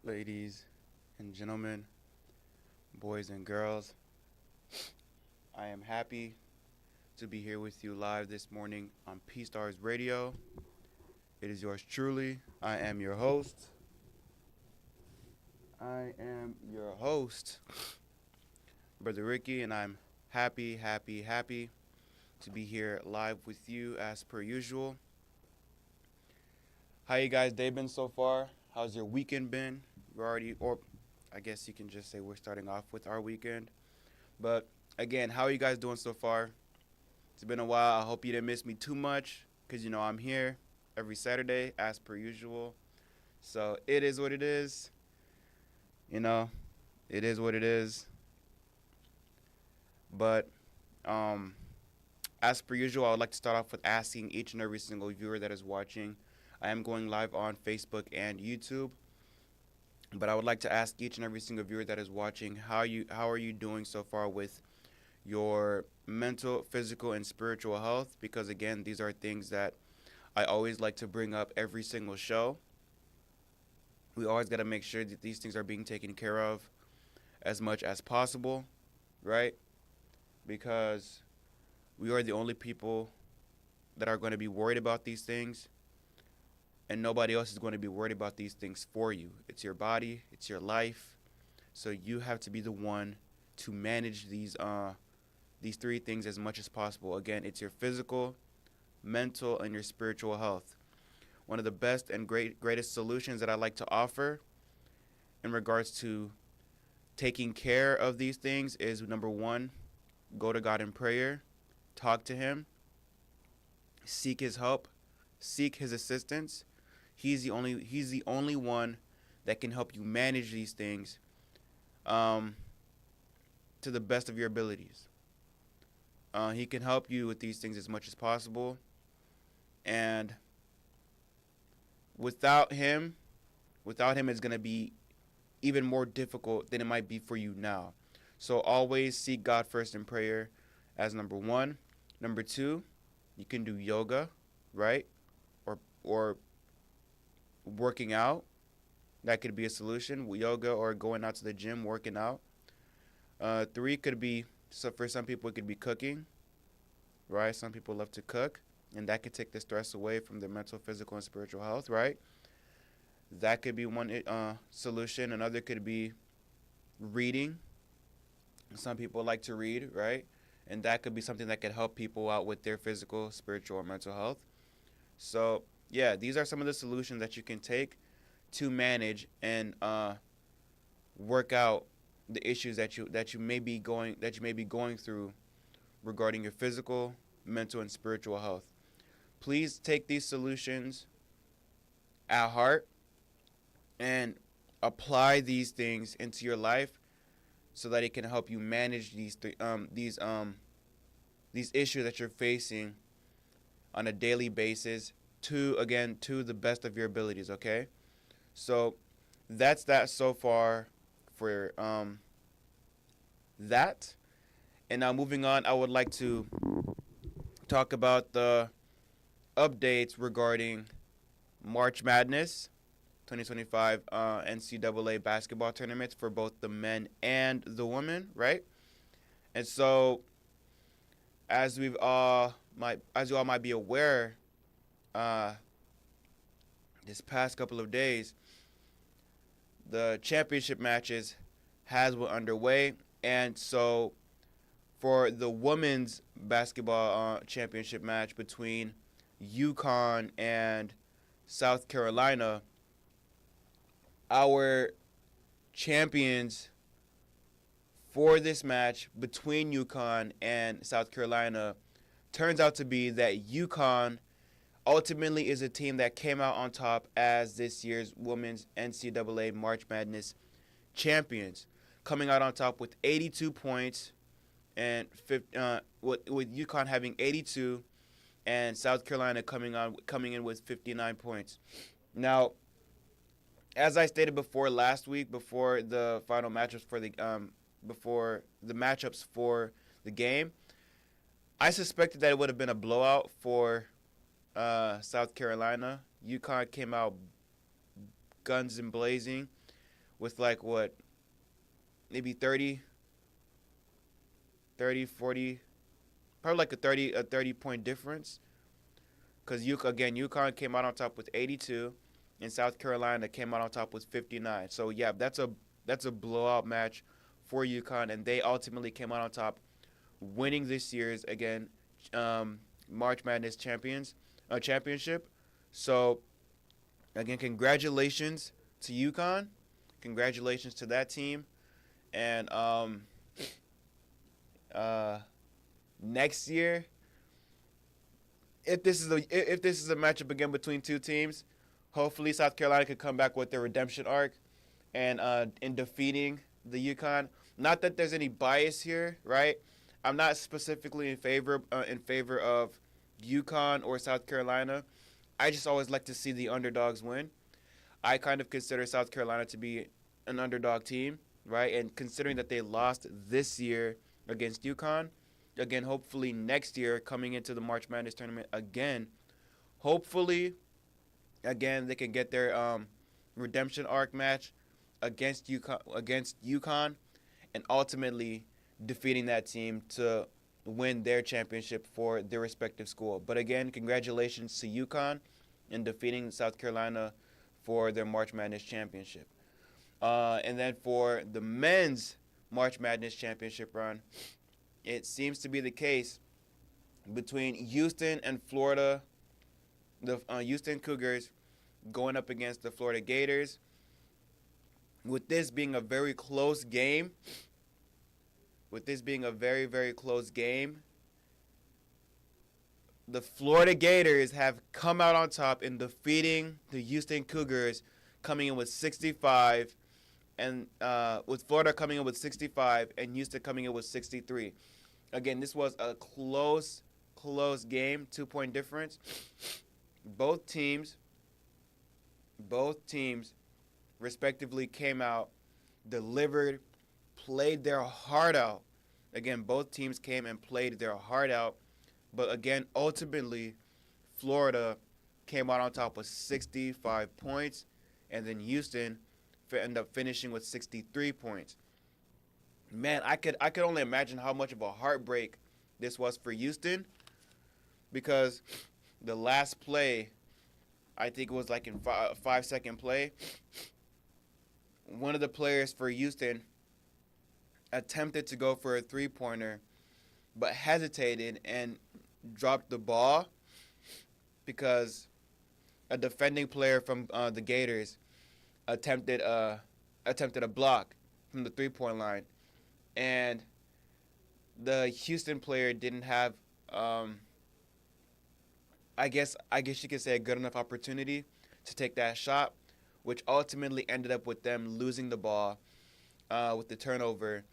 Ladies and gentlemen, boys and girls, I am happy to be here with you live this morning on PSTARS Radio. It is yours truly. I am your host. Brother Ricky, and I'm happy to be here live with you as per usual. How you guys' day been so far? How's your weekend been? Or I guess you can just say we're starting off with our weekend. But again, how are you guys doing so far? It's been a while. I hope you didn't miss me too much because, I'm here every Saturday as per usual. So it is what it is. It is what it is. But as per usual, I would like to start off with asking each and every single viewer that is watching. I am going live on Facebook and YouTube. But I would like to ask each and every single viewer that is watching, how are you doing so far with your mental, physical, and spiritual health? Because again, these are things that I always like to bring up every single show. We always got to make sure that these things are being taken care of as much as possible, right? Because we are the only people that are going to be worried about these things. And nobody else is going to be worried about these things for you. It's your body. It's your life. So you have to be the one to manage these three things as much as possible. Again, it's your physical, mental, and your spiritual health. One of the best and greatest solutions that I like to offer in regards to taking care of these things is, number one, go to God in prayer, talk to Him, seek His help, seek His assistance. He's the only one that can help you manage these things to the best of your abilities. He can help you with these things as much as possible. And without him, it's going to be even more difficult than it might be for you now. So always seek God first in prayer as number one. Number two, you can do yoga, right? Or working out. That could be a solution. Yoga or going out to the gym, working out. Three could be, so for some people it could be cooking, right? Some people love to cook, and that could take the stress away from their mental, physical, and spiritual health, right? That could be one solution. Another could be reading. Some people like to read, right? And that could be something that could help people out with their physical, spiritual, or mental health. So yeah, these are some of the solutions that you can take to manage and work out the issues that you may be going through regarding your physical, mental, and spiritual health. Please take these solutions at heart and apply these things into your life so that it can help you manage these issues that you're facing on a daily basis to the best of your abilities, okay? So that's that so far for that. And now moving on, I would like to talk about the updates regarding March Madness 2025 NCAA basketball tournaments for both the men and the women, right? And so as you all might be aware, this past couple of days, the championship matches were underway, and so for the women's basketball championship match between UConn and South Carolina, our champions for this match between UConn and South Carolina turns out to be that UConn ultimately is a team that came out on top as this year's women's NCAA March Madness champions, coming out on top with 82 points, and with UConn having 82, and South Carolina coming in with 59 points. Now, as I stated before last week, before the final matchups for the game, I suspected that it would have been a blowout for South Carolina. UConn came out guns and blazing. with like what, maybe 30, 40, probably like a 30 point difference. Because UConn came out on top with 82, and South Carolina came out on top with 59. So yeah, that's a blowout match for UConn, and they ultimately came out on top, winning this year's March Madness championship. So again, congratulations to UConn, congratulations to that team, and next year, if this is a matchup again between two teams, hopefully South Carolina could come back with their redemption arc, and in defeating the UConn. Not that there's any bias here, right? I'm not specifically in favor of UConn or South Carolina. I just always like to see the underdogs win. I kind of consider South Carolina to be an underdog team, right? And considering that they lost this year against UConn, again, hopefully next year coming into the March Madness tournament again, hopefully, again, they can get their redemption arc match against UConn, and ultimately defeating that team to win their championship for their respective school. But again, congratulations to UConn in defeating South Carolina for their March Madness championship. And then for the men's March Madness championship run, it seems to be the case between Houston and Florida, the Houston Cougars going up against the Florida Gators. With this being a very close game, very, very close game, the Florida Gators have come out on top in defeating the Houston Cougars, coming in with 65, and with Florida coming in with 65 and Houston coming in with 63. Again, this was a close game, 2-point difference. Both teams respectively came out, delivered, played their heart out. Again, both teams came and played their heart out. But again, ultimately, Florida came out on top with 65 points, and then Houston ended up finishing with 63 points. Man, I could only imagine how much of a heartbreak this was for Houston, because the last play, I think it was like in a 5-second play, one of the players for Houston attempted to go for a three-pointer, but hesitated and dropped the ball because a defending player from the Gators attempted a block from the three-point line, and the Houston player didn't have, I guess you could say, a good enough opportunity to take that shot, which ultimately ended up with them losing the ball with the turnover,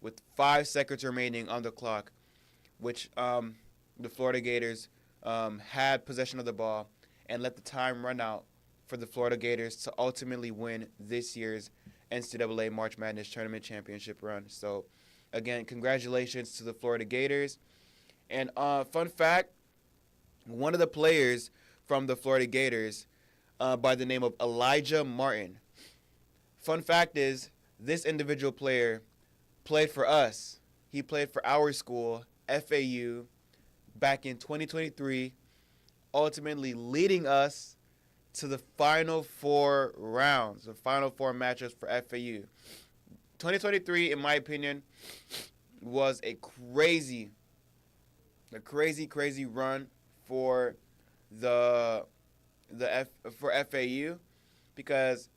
with 5 seconds remaining on the clock, which the Florida Gators had possession of the ball and let the time run out for the Florida Gators to ultimately win this year's NCAA March Madness Tournament Championship run. So, again, congratulations to the Florida Gators. And fun fact, one of the players from the Florida Gators by the name of Elijah Martin. Fun fact is, this individual player played for us. He played for our school, FAU, back in 2023, ultimately leading us to the Final Four rounds, the Final Four matchups for FAU. 2023, in my opinion, was a crazy run for for FAU, because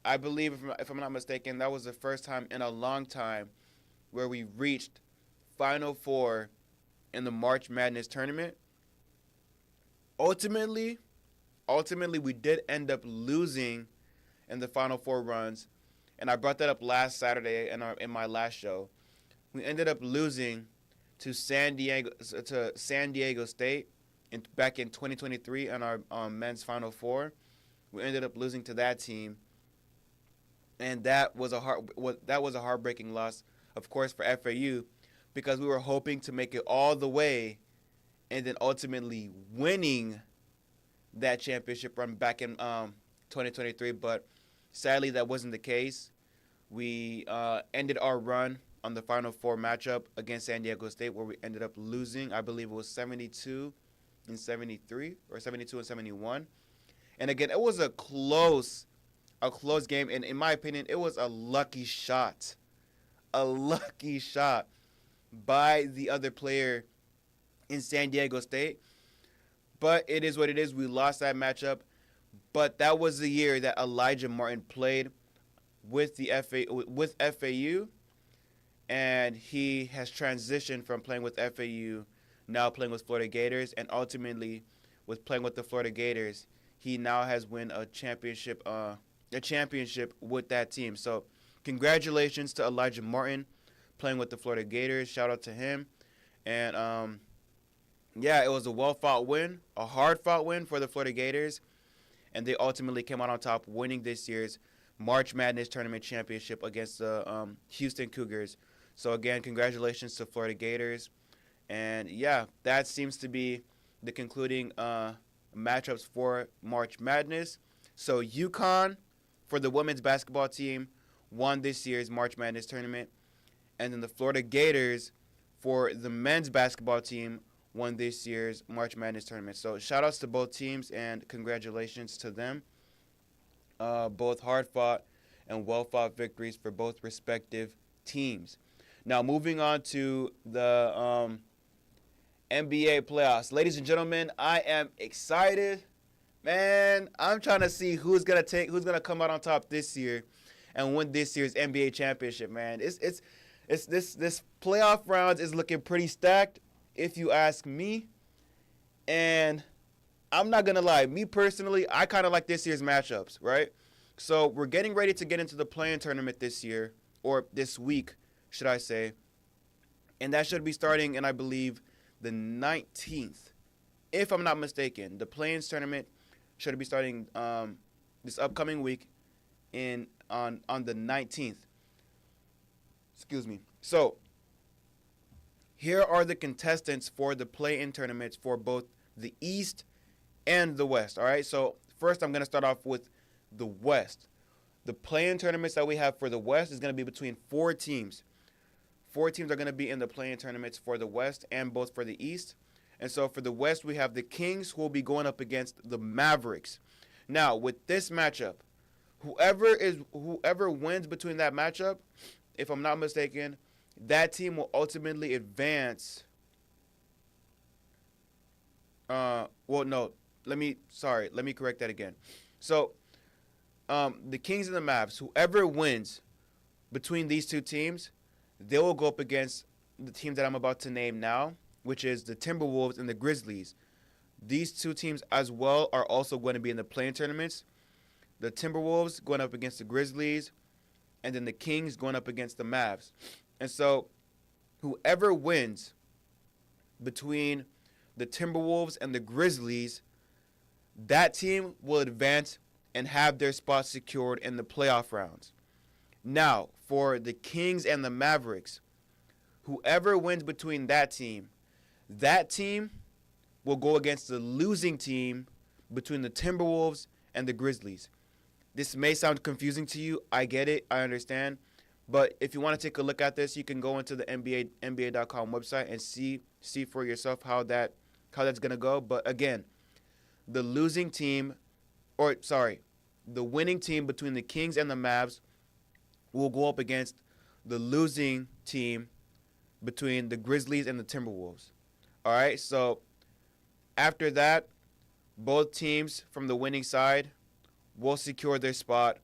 I believe, if I'm not mistaken, that was the first time in a long time where we reached Final Four in the March Madness tournament. Ultimately, we did end up losing in the Final Four runs, and I brought that up last Saturday in my last show. We ended up losing to San Diego State back in 2023 in our men's Final Four. We ended up losing to that team, and that was a heartbreaking loss, of course, for FAU, because we were hoping to make it all the way and then ultimately winning that championship run back in 2023. But Sadly, that wasn't the case. We ended our run on the Final Four matchup against San Diego State, where we ended up losing. I believe it was 72 and 73 or 72 and 71. And again, it was a close game. And in my opinion, it was a lucky shot by the other player in San Diego State. But it is what it is. We lost that matchup. But that was the year that Elijah Martin played with FAU, and he has transitioned from playing with FAU, now playing with Florida Gators, and ultimately, with playing with the Florida Gators, he now has won a championship with that team. So, congratulations to Elijah Martin playing with the Florida Gators. Shout out to him, and yeah, it was a well-fought win, a hard-fought win for the Florida Gators, and they ultimately came out on top, winning this year's March Madness Tournament Championship against the Houston Cougars. So, again, congratulations to Florida Gators. And, yeah, that seems to be the concluding matchups for March Madness. So, UConn, for the women's basketball team, won this year's March Madness Tournament. And then the Florida Gators, for the men's basketball team, won this year's March Madness Tournament. So, shout-outs to both teams and congratulations to them. Both hard-fought and well-fought victories for both respective teams. Now, moving on to the NBA playoffs. Ladies and gentlemen, I am excited. Man, I'm trying to see who's gonna come out on top this year and win this year's NBA championship, man. This playoff rounds is looking pretty stacked, if you ask me. And I'm not going to lie. Me personally, I kind of like this year's matchups, right? So we're getting ready to get into the play-in tournament this year, or this week, should I say. And that should be starting in, I believe, the 19th. If I'm not mistaken, the play-in tournament should be starting this upcoming week on the 19th. Excuse me. So here are the contestants for the play-in tournaments for both the East and the West. All right, so first I'm going to start off with the West. The play-in tournaments that we have for the West is going to be between 4 teams. 4 teams are going to be in the play-in tournaments for the West and both for the East. And so for the West, we have the Kings, who will be going up against the Mavericks. Now, with this matchup, whoever wins between that matchup, if I'm not mistaken, that team will ultimately advance. Let me correct that again. So, the Kings and the Mavs, whoever wins between these two teams, they will go up against the team that I'm about to name now, which is the Timberwolves and the Grizzlies. These two teams as well are also going to be in the play-in tournaments. The Timberwolves going up against the Grizzlies, and then the Kings going up against the Mavs. And so, whoever wins between the Timberwolves and the Grizzlies, that team will advance and have their spot secured in the playoff rounds. Now, for the Kings and the Mavericks, whoever wins between that team will go against the losing team between the Timberwolves and the Grizzlies. This may sound confusing to you. I get it. I understand. But if you want to take a look at this, you can go into the NBA.com website and see for yourself how that's going to go. But again, the winning team between the Kings and the Mavs will go up against the losing team between the Grizzlies and the Timberwolves. All right, so after that, both teams from the winning side will secure their spot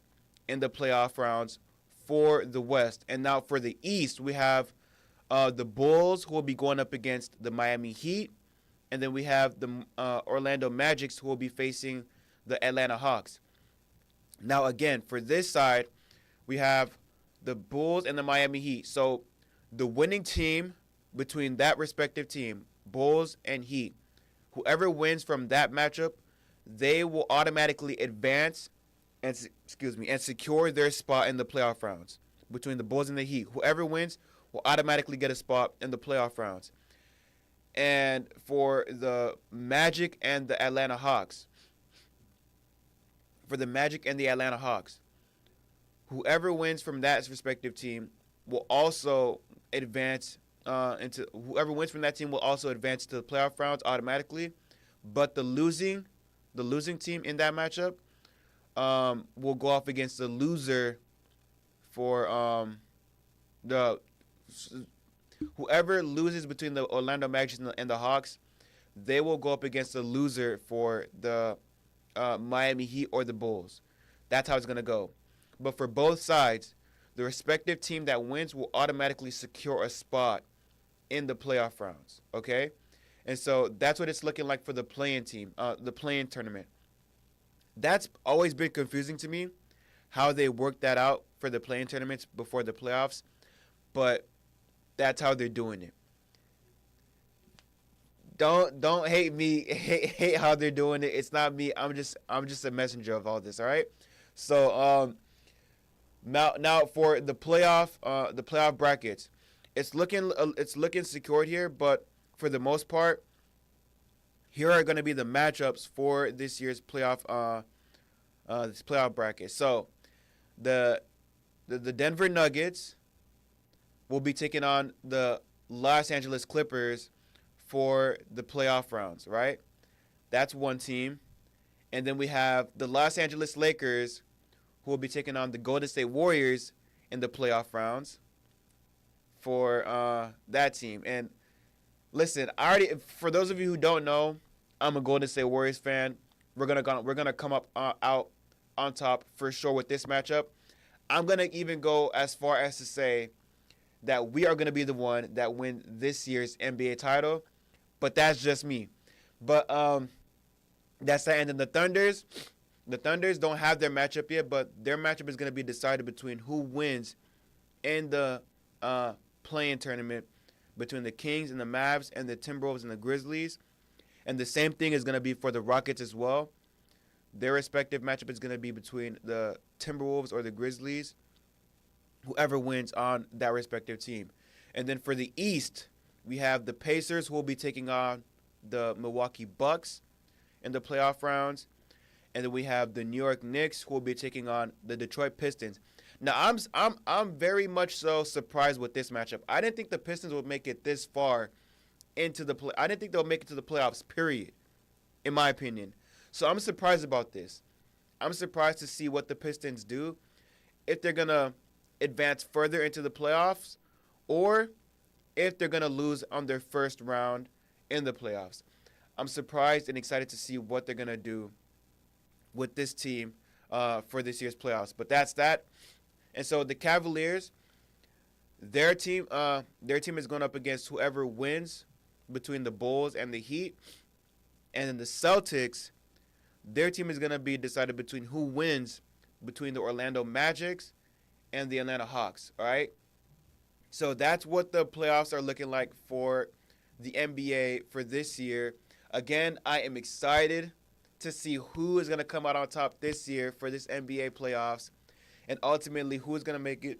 in the playoff rounds for the West. And now for the East, we have the Bulls, who will be going up against the Miami Heat. And then we have the Orlando Magics, who will be facing the Atlanta Hawks. Now, again, for this side, we have the Bulls and the Miami Heat. So the winning team between that respective team, Bulls and Heat, whoever wins from that matchup, they will automatically advance and secure their spot in the playoff rounds between the Bulls and the Heat. Whoever wins will automatically get a spot in the playoff rounds. And for the Magic and the Atlanta Hawks, whoever wins from that respective team will also advance into whoever wins from that team will also advance to the playoff rounds automatically. But the losing team in that matchup will go off against the loser for the whoever loses between the Orlando Magic and the Hawks, they will go up against the loser for the Miami Heat or the Bulls. That's how it's going to go. But for both sides, the respective team that wins will automatically secure a spot in the playoff rounds, okay? And so that's what it's looking like for the play-in team, the play-in tournament. That's always been confusing to me, how they work that out for the play-in tournaments before the playoffs, but that's how they're doing it. Don't hate me, hate how they're doing it. It's not me. I'm just a messenger of all this, all right? So now for the playoff brackets, it's looking secured here, but for the most part, here are going to be the matchups for this year's playoff bracket. So the Denver Nuggets will be taking on the Los Angeles Clippers for the playoff rounds, right? That's one team. And then we have the Los Angeles Lakers, who will be taking on the Golden State Warriors in the playoff rounds for that team. And listen, for those of you who don't know, I'm a Golden State Warriors fan. We're gonna come up out on top for sure with this matchup. I'm gonna even go as far as to say that we are gonna be the one that win this year's NBA title, but that's just me. But that's that. And then the Thunders don't have their matchup yet, but their matchup is gonna be decided between who wins in the play-in tournament between the Kings and the Mavs and the Timberwolves and the Grizzlies. And the same thing is going to be for the Rockets as well. Their respective matchup is going to be between the Timberwolves or the Grizzlies, whoever wins on that respective team. And then for the East, we have the Pacers, who will be taking on the Milwaukee Bucks in the playoff rounds. And then we have the New York Knicks, who will be taking on the Detroit Pistons. Now, I'm very much so surprised with this matchup. I didn't think the Pistons would make it this far into the play. I didn't think they'll make it to the playoffs, period, in my opinion. So I'm surprised about this. I'm surprised to see what the Pistons do, if they're going to advance further into the playoffs or if they're going to lose on their first round in the playoffs. I'm surprised and excited to see what they're going to do with this team for this year's playoffs. But that's that. And so the Cavaliers, their team is going up against whoever wins between the Bulls and the Heat. And then the Celtics, their team is going to be decided between who wins between the Orlando Magics and the Atlanta Hawks, all right? So that's what the playoffs are looking like for the NBA for this year. Again, I am excited to see who is going to come out on top this year for this NBA playoffs, and ultimately who is going to make it,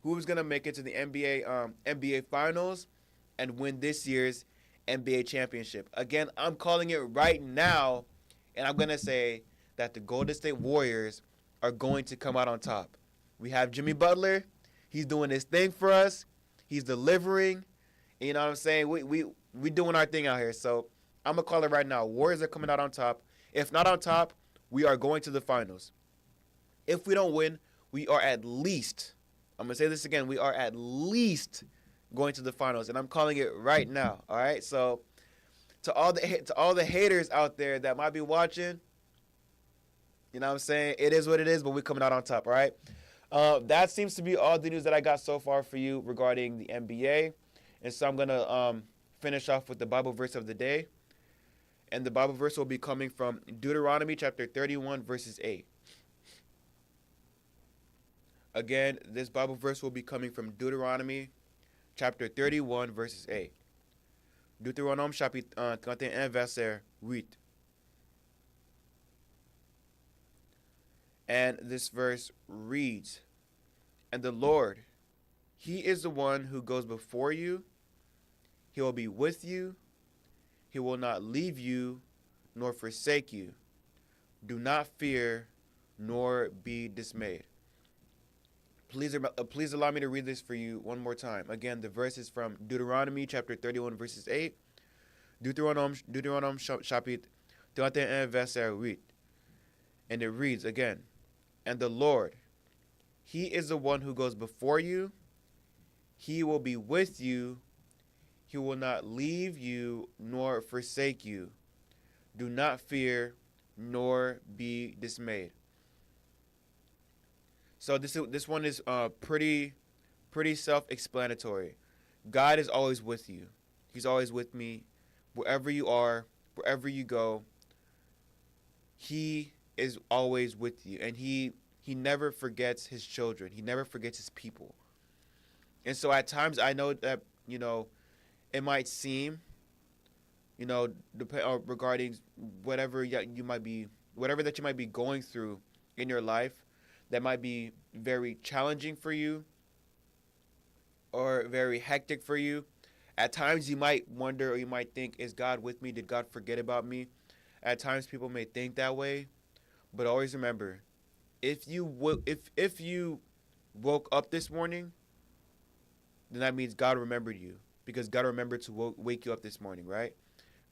who is going to make it to the NBA Finals and win this year's NBA championship. Again, I'm calling it right now, and I'm going to say that the Golden State Warriors are going to come out on top. We have Jimmy Butler. He's doing his thing for us. He's delivering. You know what I'm saying? We doing our thing out here. So I'm going to call it right now. Warriors are coming out on top. If not on top, we are going to the finals. If we don't win, we are at least, I'm going to say this again, we are at least going to the finals, and I'm calling it right now. All right, so to all the haters out there that might be watching, you know what I'm saying, it is what it is, but we're coming out on top. All right, that seems to be all the news that I got so far for you regarding the NBA, and so I'm gonna finish off with the Bible verse of the day, and the Bible verse will be coming from Deuteronomy chapter 31 verses 8. Again, this Bible verse will be coming from Deuteronomy chapter 31, verses 8. Deutéronome chapitre 31, verset 8. And this verse reads, "And the Lord, He is the one who goes before you. He will be with you. He will not leave you nor forsake you. Do not fear nor be dismayed." Please allow me to read this for you one more time. Again, the verse is from Deuteronomy chapter 31 verses 8. Deutéronome chapitre 31 verset 8. And it reads again, and the Lord, He is the one who goes before you. He will be with you. He will not leave you nor forsake you. Do not fear nor be dismayed. So this one is pretty self-explanatory. God is always with you. He's always with me. Wherever you are, wherever you go, He is always with you. And He never forgets His children. He never forgets His people. And so at times I know that, it might seem, regarding whatever you might be, whatever that you might be going through in your life, that might be very challenging for you or very hectic for you. At times you might wonder, or you might think, is God with me? Did God forget about me? At times people may think that way, but always remember, if you woke up this morning, then that means God remembered you, because God remembered to wake you up this morning, right?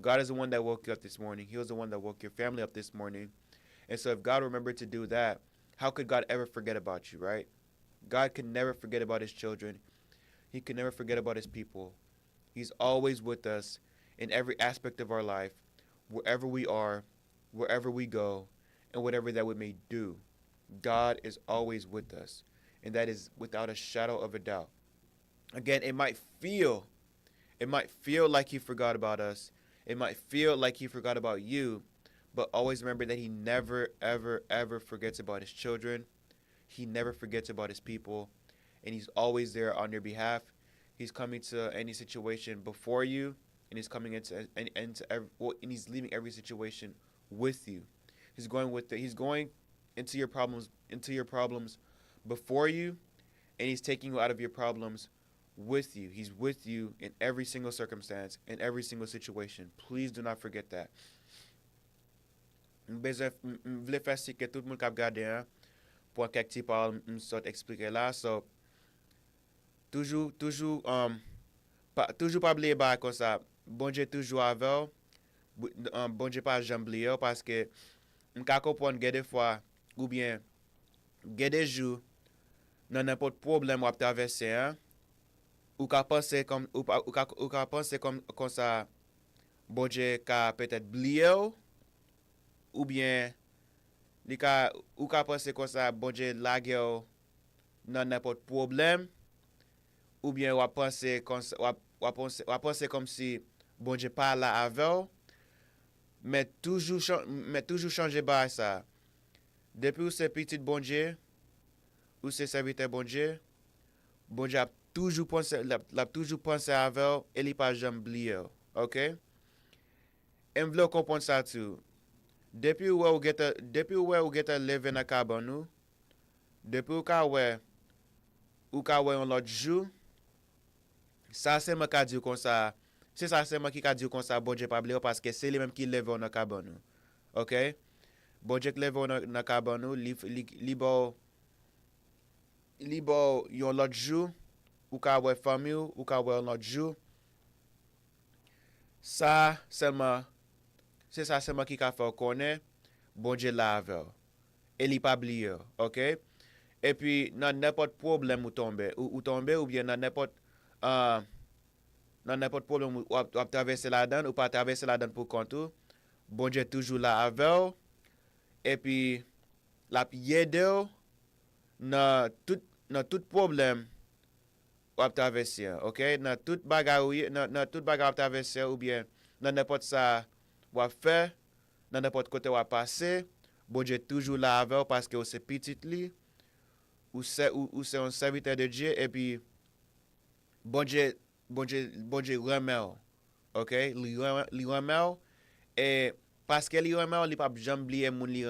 God is the one that woke you up this morning. He was the one that woke your family up this morning. And so if God remembered to do that, how could God ever forget about you, right? God can never forget about His children. He can never forget about His people. He's always with us in every aspect of our life, wherever we are, wherever we go, and whatever that we may do. God is always with us, and that is without a shadow of a doubt. Again, it might feel like He forgot about us. It might feel like He forgot about you, but always remember that He never, ever, ever forgets about His children. He never forgets about His people, and He's always there on your behalf. He's coming to any situation before you, and He's coming and He's leaving every situation with you. He's going into your problems before you, and He's taking you out of your problems with you. He's with you in every single circumstance, in every single situation. Please do not forget that. Je voulais faire ce que tout le monde a regardé pour quelques petits paroles m'sort expliquer là. So toujours pas oublier ba comme ça. Bon Dieu toujours avec bon Dieu pas jamais oublier parce que m'ka comprendre des fois ou bien des jours dans n'importe problème ou traverser ou ka penser comme ou ka penser comme ça bon Dieu ka peut-être oublier ou bien ou ka penser comme ça bon Dieu laguer dans n'importe problème ou bien ou penser comme si bon Dieu pas là avec mais toujours changer ba ça depuis ou c'est petit bon Dieu ou c'est serviteur bon Dieu a toujours pensé avec et il pas jamais oublié, OK? Et me vle comprendre ça tout. Depuis où ou get live dans cabane depuis ou ka ouais un l'autre jour, ça c'est moi qui dit comme ça. C'est ça c'est moi qui dit comme ça bon Dieu pas oublier parce que c'est lui même qui live dans cabane. OK? Bon Dieu qui live dans cabane, libo yon l'autre jour ou ka wè famille ou ka wè l'autre jour ça seulement qui ka fait connaître bon Dieu là avec et li pas oublier, OK? Et puis dans n'importe problème ou tomber ou bien dans n'importe problème ou traverser la donne ou pas traverser la donne pour compte bon Dieu toujours là avec et puis la aider dans tout problème ou traverser, OK? Dans tout bagarre traverser ou bien dans n'importe ça ou faire, dans n'importe côté ou passer, bon Dieu toujours là avec parce que c'est petit li ou c'est un serviteur de Dieu et puis bon Dieu remet, OK? Li remet et parce que li remet, il pas jamais oublier moun li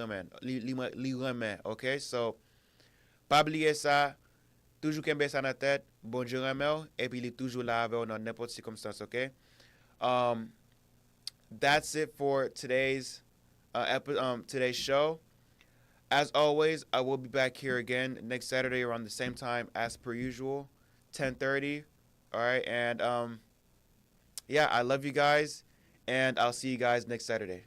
remet, OK? So pas oublier ça, toujours kembe ça dans tête, bon Dieu remet et puis il est toujours là avec dans n'importe circonstance, OK? That's it for today's today's show. As always, I will be back here again next Saturday around the same time as per usual, 10:30. All right, and yeah, I love you guys, and I'll see you guys next Saturday.